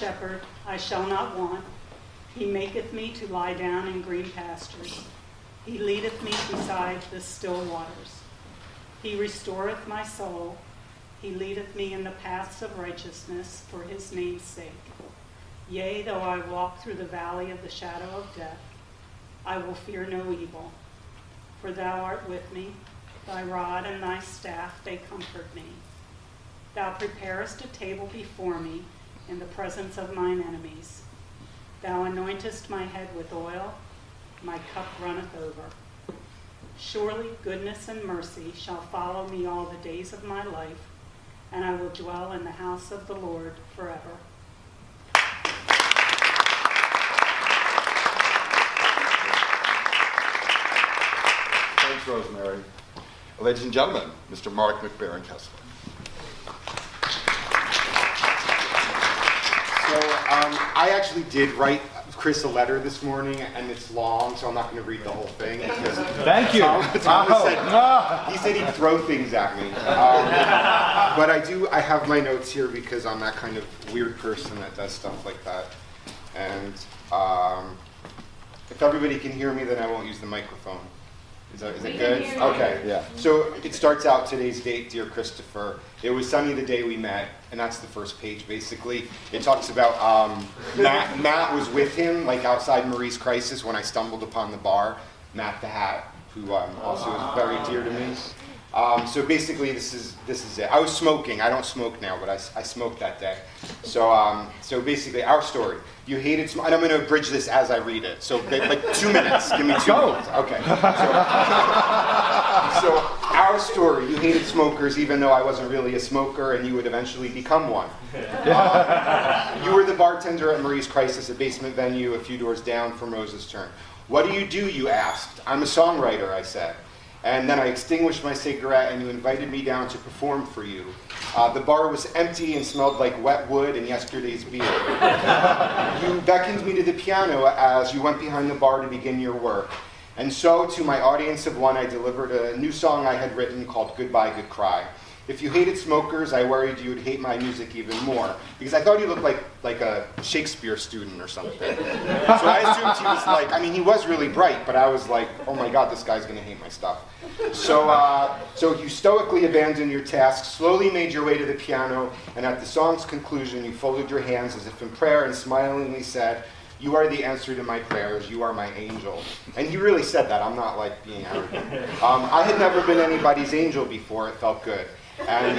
shepherd, I shall not want. He maketh me to lie down in green pastures. He leadeth me beside the still waters. He restoreth my soul. He leadeth me in the paths of righteousness for his name's sake. Yea, though I walk through the valley of the shadow of death, I will fear no evil. For thou art with me, thy rod and thy staff, they comfort me. Thou preparest a table before me in the presence of mine enemies. Thou anointest my head with oil, my cup runneth over. Surely goodness and mercy shall follow me all the days of my life, and I will dwell in the house of the Lord forever. Thanks, Rosemary. Ladies and gentlemen, Mr. Mark McBaron-Kessler. So I actually did write Chris a letter this morning, and it's long, so I'm not going to read the whole thing. Thank you. Tom he said he'd throw things at me. But I have my notes here because I'm that kind of weird person that does stuff like that. And if everybody can hear me, then I won't use the microphone. Is it good? Okay. Yeah. So it starts out, today's date, dear Christopher. It was sunny the day we met, and that's the first page, basically. It talks about Matt was with him, like outside Marie's Crisis, when I stumbled upon the bar. Matt the Hat, who also is very dear to me. So basically, this is it. I was smoking. I don't smoke now, but I smoked that day. So basically, our story. You hated smoking, and I'm going to abridge this as I read it. So like 2 minutes. Give me 2 minutes. Okay. So our story. You hated smokers, even though I wasn't really a smoker, and you would eventually become one. You were the bartender at Marie's Crisis, a basement venue a few doors down from Rose's Turn. What do? You asked. I'm a songwriter, I said. And then I extinguished my cigarette, and you invited me down to perform for you. The bar was empty and smelled like wet wood and yesterday's beer. You beckoned me to the piano as you went behind the bar to begin your work. And so, to my audience of one, I delivered a new song I had written called Goodbye, Good Cry. If you hated smokers, I worried you would hate my music even more, because I thought he looked like a Shakespeare student or something. So I assumed he was like, he was really bright, but I was like, oh my God, this guy's going to hate my stuff. So you stoically abandoned your task, slowly made your way to the piano, and at the song's conclusion, you folded your hands as if in prayer and smilingly said, "You are the answer to my prayers. You are my angel." And he really said that. I'm not like being arrogant. I had never been anybody's angel before. It felt good. And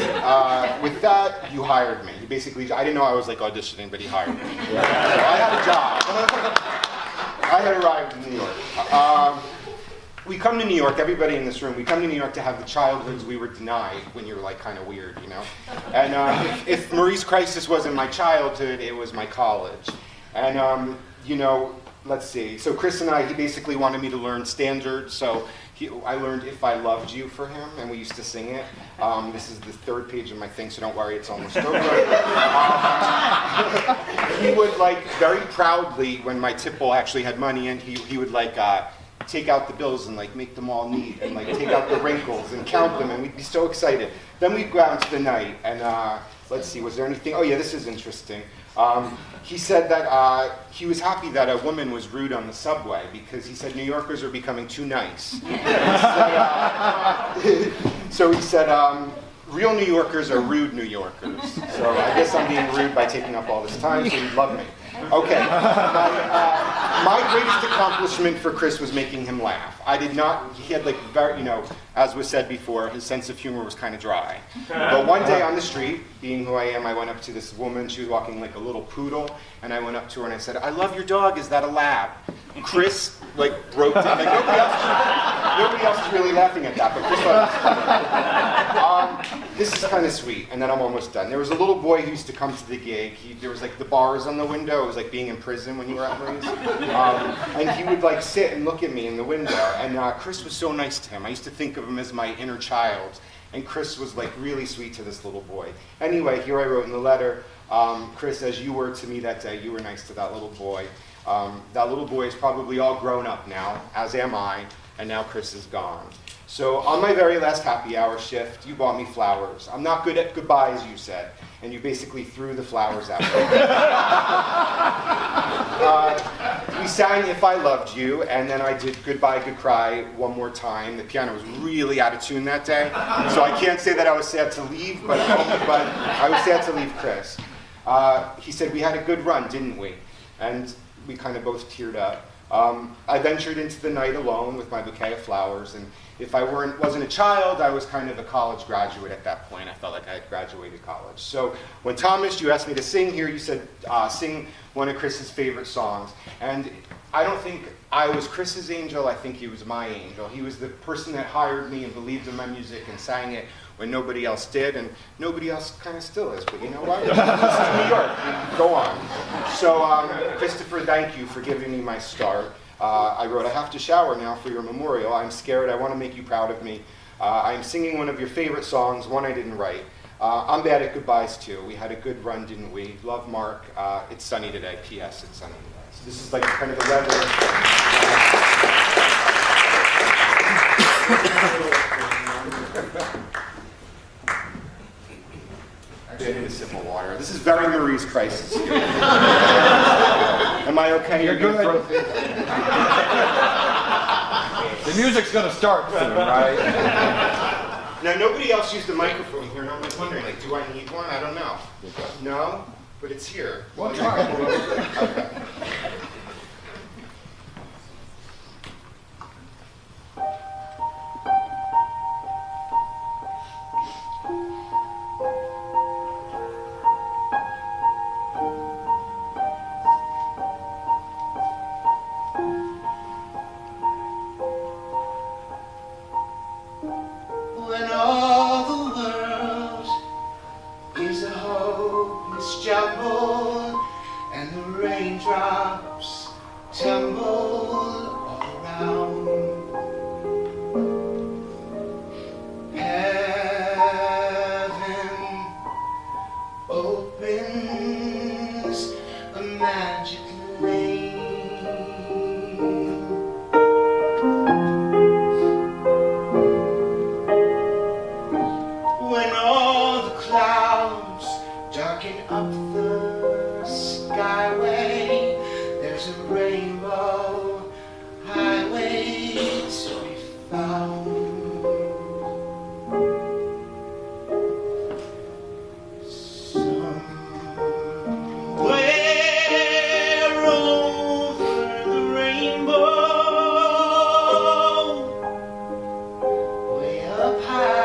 with that, you hired me. He basically, I didn't know I was like auditioning, but he hired me. So I had a job. I had arrived in New York. We come to New York, everybody in this room, we come to New York to have the childhoods we were denied when you were like kind of weird, you know? And if Marie's Crisis wasn't my childhood, it was my college. And, let's see. So Chris and I, he basically wanted me to learn standards. So I learned If I Loved You for him, and we used to sing it. This is the third page of my thing, so don't worry, it's almost over. He would very proudly, when my tipple actually had money in, he would take out the bills and make them all neat, and take out the wrinkles and count them, and we'd be so excited. Then we'd go out into the night, and let's see, was there anything? Oh yeah, this is interesting. He said that he was happy that a woman was rude on the subway because he said New Yorkers are becoming too nice. So he said, real New Yorkers are rude New Yorkers. So I guess I'm being rude by taking up all this time, so he'd love me. Okay, my greatest accomplishment for Chris was making him laugh. I did not, he had very, as was said before, his sense of humor was kind of dry. But one day on the street, being who I am, I went up to this woman, she was walking like a little poodle, and I went up to her and I said, "I love your dog, is that a lab?" Chris, broke down, nobody else is really laughing at that, but Chris thought it was funny. This is kind of sweet, and then I'm almost done. There was a little boy who used to come to the gig. There was the bars on the window. It was like being in prison when you were at Marie's. And he would sit and look at me in the window. And Chris was so nice to him. I used to think of him as my inner child. And Chris was really sweet to this little boy. Anyway, here I wrote in the letter, Chris, as you were to me that day, you were nice to that little boy. That little boy is probably all grown up now, as am I, and now Chris is gone. So on my very last happy hour shift, you bought me flowers. I'm not good at goodbyes, you said, and you basically threw the flowers out. We sang If I Loved You, and then I did Goodbye, Good Cry one more time. The piano was really out of tune that day, so I can't say that I was sad to leave, but I was sad to leave Chris. He said, we had a good run, didn't we? And we kind of both teared up. I ventured into the night alone with my bouquet of flowers, and if I wasn't a child, I was kind of a college graduate at that point. I felt like I had graduated college. So when Thomas, you asked me to sing here, you said sing one of Chris's favorite songs. And I don't think I was Chris's angel, I think he was my angel. He was the person that hired me and believed in my music and sang it when nobody else did, and nobody else kind of still is, but you know what? This is New York, go on. So Christopher, thank you for giving me my start. I wrote, I have to shower now for your memorial. I'm scared, I want to make you proud of me. I'm singing one of your favorite songs, one I didn't write. I'm bad at goodbyes too. We had a good run, didn't we? Love, Mark. It's sunny today. P.S. It's sunny today. So this is like kind of the weather. Actually, I need a sip of water. This is very Marie's crisis. Am I okay? You're good. The music's going to start soon, right? Now, nobody else used a microphone here, and I'm like wondering, like, do I need one? I don't know. No? But it's here. Well, try. Okay. When all the world is a hopeless jumble and the raindrops tumble all around, heaven opens a magic lane. When all the clouds darken up the skyway, there's a rainbow highway to be found. Somewhere over the rainbow, way up high,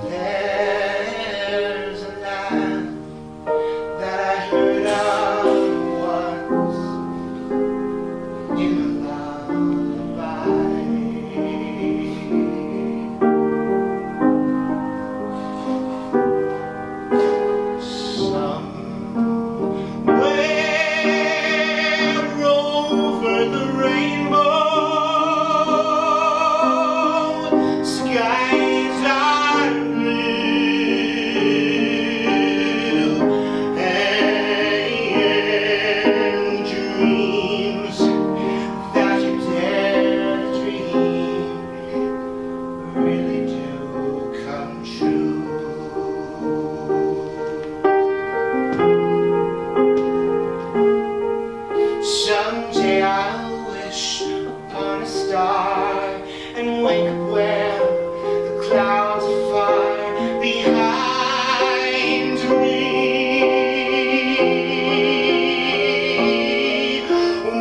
there's a land that I heard of once in a lullaby. Somewhere over the rainbow, skies are blue, and dreams that you dare dream really do come true. Someday I'll wish upon a star and wake up where the clouds are far behind me,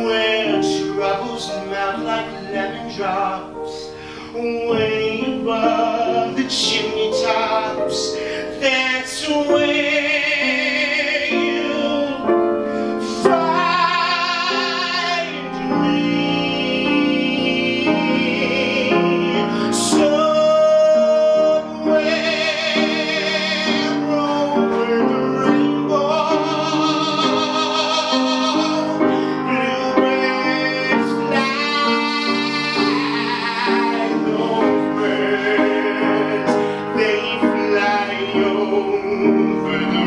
where troubles melt like lemon drops, way above the chimney tops. That's where you'll find me. Somewhere over the rainbow, bluebirds fly, those birds, they fly over the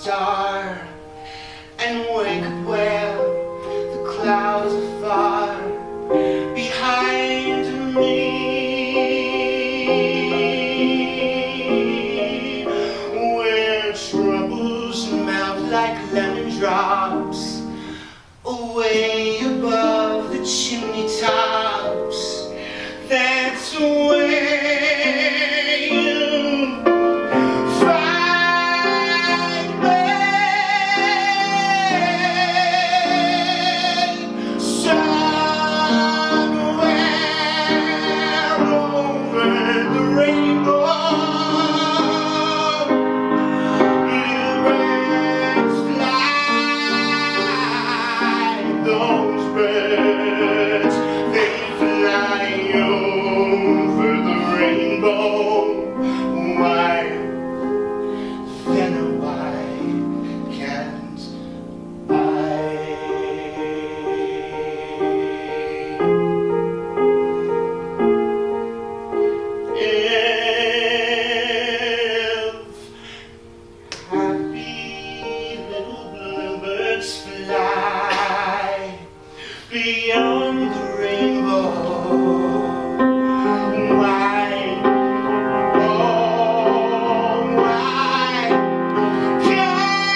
star and wake up where the clouds are far behind me, where troubles melt like lemon drops away above the chimney tops. That's where you find me, somewhere over the rainbow. Little birds fly, those birds, they fly over the rainbow. Why, then why can't I? If happy little bluebirds fly beyond the rainbow, why, oh, why can't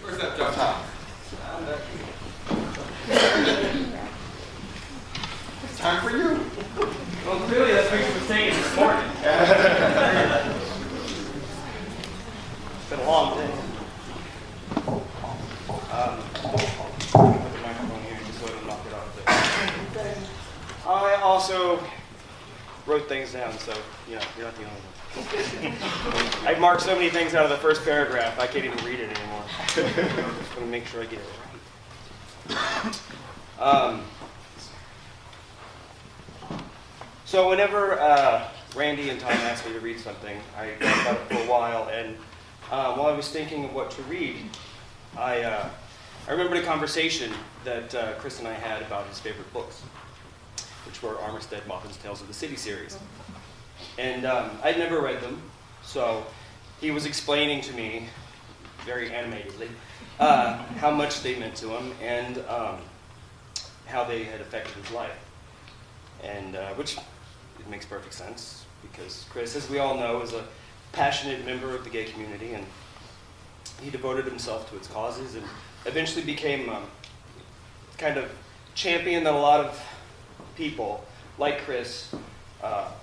Where's that John Tom? It's time for you. Well, clearly that's what you were saying this morning. It's been a long day. Put the microphone here just so I don't knock it off there. I also wrote things down, so you're not the only one. I marked so many things out of the first paragraph, I can't even read it anymore. Just want to make sure I get it right. So whenever Randy and Tom asked me to read something, I thought about it for a while, and while I was thinking of what to read, I remembered a conversation that Chris and I had about his favorite books, which were Armistead Maughlin's Tales of the City series. And I'd never read them, so he was explaining to me, very animatedly, how much they meant to him and how they had affected his life. And which it makes perfect sense, because Chris, as we all know, is a passionate member of the gay community, and he devoted himself to its causes and eventually became kind of champion that a lot of people, like Chris,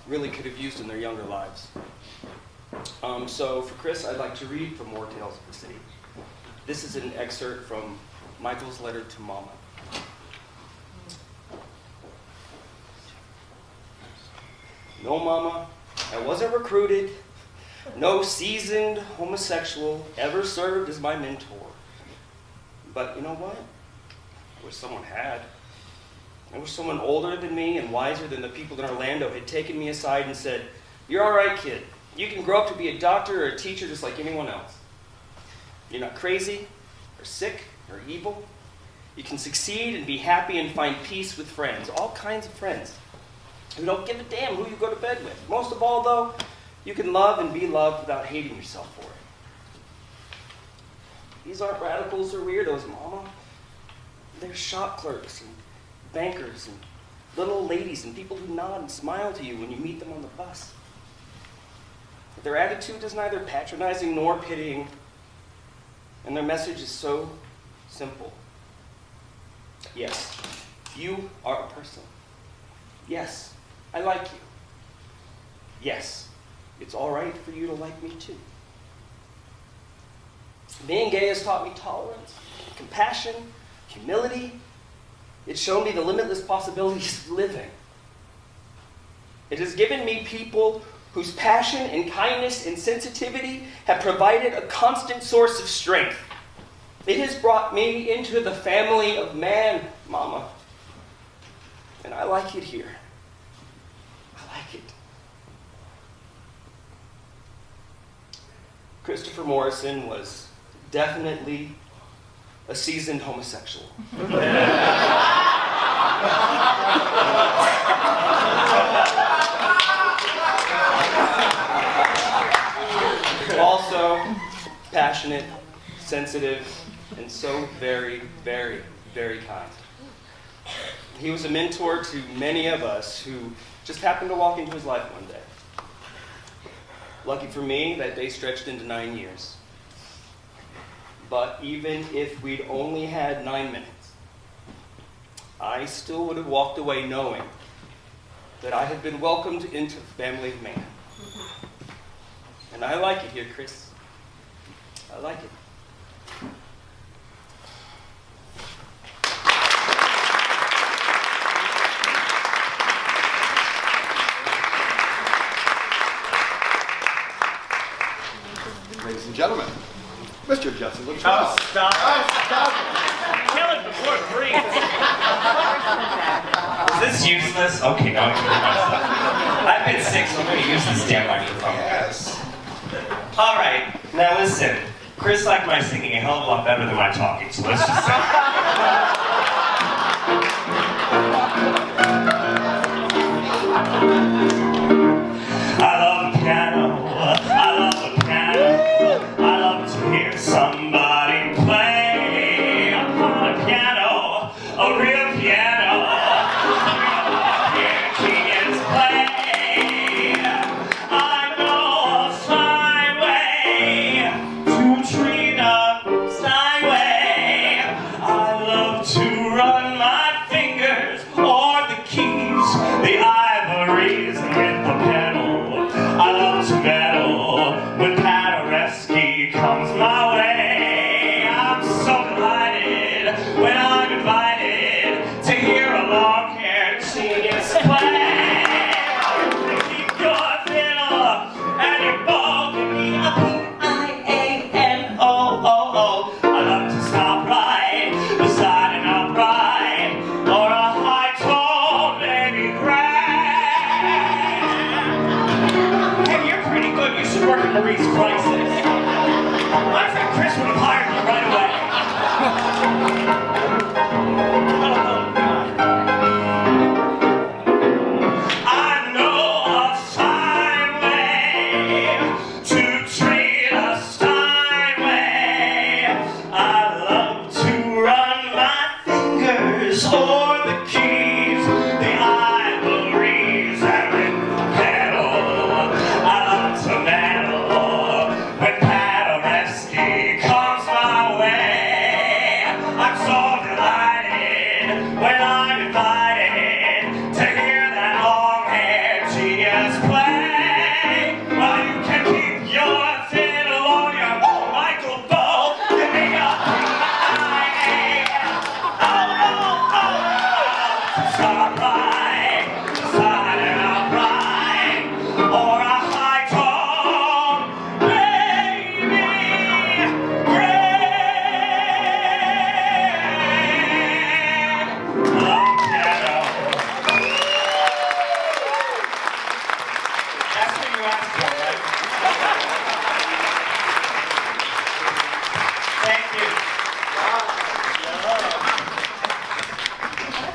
really could have used in their younger lives. So for Chris, I'd like to read from More Tales of the City. This is an excerpt from Michael's letter to Mama. No, Mama, I wasn't recruited. No seasoned homosexual ever served as my mentor. But you know what? I wish someone had. I wish someone older than me and wiser than the people in Orlando had taken me aside and said, "You're all right, kid. You can grow up to be a doctor or a teacher just like anyone else. You're not crazy or sick or evil. You can succeed and be happy and find peace with friends, all kinds of friends who don't give a damn who you go to bed with. Most of all, though, you can love and be loved without hating yourself for it. These aren't radicals or weirdos, Mama. They're shop clerks and bankers and little old ladies and people who nod and smile to you when you meet them on the bus. Their attitude is neither patronizing nor pitying. And their message is so simple. Yes, you are a person. Yes, I like you. Yes, it's all right for you to like me too. Being gay has taught me tolerance, compassion, humility. It's shown me the limitless possibilities of living. It has given me people whose passion and kindness and sensitivity have provided a constant source of strength. It has brought me into the family of man, Mama. And I like it here. I like it. Christopher Morrison was definitely a seasoned homosexual. Also, passionate, sensitive, and so very, very, very kind. He was a mentor to many of us who just happened to walk into his life one day. Lucky for me, that day stretched into 9 years. But even if we'd only had 9 minutes, I still would have walked away knowing that I had been welcomed into the family of man. And I like it here, Chris. I like it. Ladies and gentlemen, Mr. Jesse Latrell. Oh, stop. Kill it before it breathes. Is this useless? Okay, now I can hear myself. I've been sick, so I'm going to use this damn microphone. Yes. All right, now listen. Chris liked my singing a hell of a lot better than my talking, so let's just say. I love the piano. I love the piano. I love to hear somebody play upon a piano, a real piano. Here kids play. I know a fine way to treat a steinway. I love to run my fingers or the keys, the ivories with the pedal. I love to meddle when Paderewski comes my way. I'm so delighted when I'm invited to hear a long-haired genius play. Keep your fiddle and your bow, give me a Piano. I love to stop right beside an upright or a high-tone baby grand. Hey, you're pretty good. You should work at Marie's Crisis. My friend Chris would have hired you right away. I know a fine way to treat a Steinway. I love to run my fingers or the keys, the ivories and the pedal. I love to meddle when Paderewski comes my way. I'm so delighted when I'm invited to hear that long-haired genius play. Well, you can keep your fiddle on your Michael bow. Give me a start right, side and upright, or a high tone, baby, grand. Love piano. That's what you asked for, right?